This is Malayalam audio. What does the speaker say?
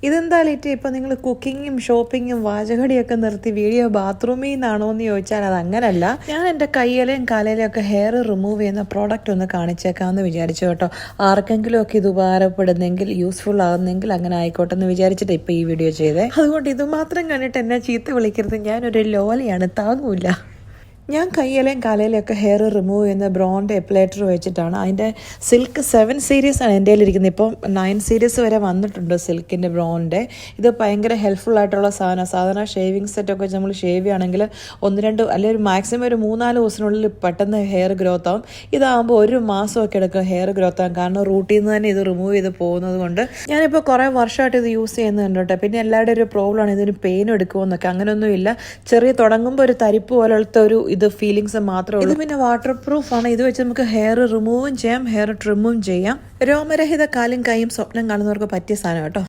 ഇതെന്താ ലിറ്റ് ഇപ്പം നിങ്ങൾ കുക്കിങ്ങും ഷോപ്പിങ്ങും വാചകടിയൊക്കെ നിർത്തി വീഡിയോ ബാത്റൂമിൽ നിന്നാണോ എന്ന് ചോദിച്ചാൽ അത് അങ്ങനല്ല. ഞാൻ എൻ്റെ കയ്യിലെയും കാലയിലെയും ഒക്കെ ഹെയർ റിമൂവ് ചെയ്യുന്ന പ്രോഡക്റ്റ് ഒന്ന് കാണിച്ചേക്കാമെന്ന് വിചാരിച്ചു കേട്ടോ. ആർക്കെങ്കിലും ഒക്കെ ഇത് ഉപകാരപ്പെടുന്നെങ്കിൽ യൂസ്ഫുൾ ആകുന്നെങ്കിൽ അങ്ങനെ ആയിക്കോട്ടെ എന്ന് വിചാരിച്ചിട്ട് ഇപ്പോൾ ഈ വീഡിയോ ചെയ്തേ. അതുകൊണ്ട് ഇത് മാത്രം കണ്ടിട്ട് എന്നെ ചീത്ത വിളിക്കരുത്, ഞാനൊരു ലോലയാണ്, താങ്ങൂല. ഞാൻ കയ്യിലെയും കാലയിലെയും ഒക്കെ ഹെയർ റിമൂവ് ചെയ്യുന്ന ബ്രോണ്ട് എപ്ലേറ്റർ വെച്ചിട്ടാണ്. അതിൻ്റെ സിൽക്ക് 7 സീരീസ് ആണ് എൻ്റെ കയ്യിലിരിക്കുന്നത്. ഇപ്പം 9 സീരീസ് വരെ വന്നിട്ടുണ്ട് സിൽക്കിൻ്റെ ബ്രോണിൻ്റെ. ഇത് ഭയങ്കര ഹെൽപ്ഫുൾ ആയിട്ടുള്ള സാധനമാണ്. സാധാരണ ഷേവിങ് സെറ്റൊക്കെ വെച്ച് നമ്മൾ ഷേവ് ചെയ്യുകയാണെങ്കിൽ 1-2 അല്ലെങ്കിൽ ഒരു മാക്സിമം ഒരു 3-4 ദിവസത്തിനുള്ളിൽ പെട്ടെന്ന് ഹെയർ ഗ്രോത്ത് ആവും. ഇതാകുമ്പോൾ 1 മാസമൊക്കെ എടുക്കും ഹെയർ ഗ്രോത്ത് ആകും. കാരണം റൂട്ടിൽ നിന്ന് തന്നെ ഇത് റിമൂവ് ചെയ്ത് പോകുന്നത് കൊണ്ട്. ഞാനിപ്പോൾ കുറേ വർഷമായിട്ട് ഇത് യൂസ് ചെയ്യുന്നുണ്ട് കേട്ടോ. പിന്നെ എല്ലാവരുടെ ഒരു പ്രോബ്ലമാണ് ഇതിന് പെയിൻ എടുക്കുമെന്നൊക്കെ. അങ്ങനെയൊന്നുമില്ല. ചെറിയ തുടങ്ങുമ്പോൾ ഒരു തരിപ്പ് പോലത്തെ ഒരു ഇത് ഫീലിങ്സ് മാത്രമേ ഉള്ളൂ. ഇത് പിന്നെ വാട്ടർ പ്രൂഫ് ആണ്. ഇത് വെച്ച് നമുക്ക് ഹെയർ റിമൂവും ചെയ്യാം, ഹെയർ ട്രിമ്മും ചെയ്യാം. രോമരഹിത കാലും കൈയും സ്വപ്നം കാണുന്നവർക്ക് പറ്റിയ സാധനം കേട്ടോ.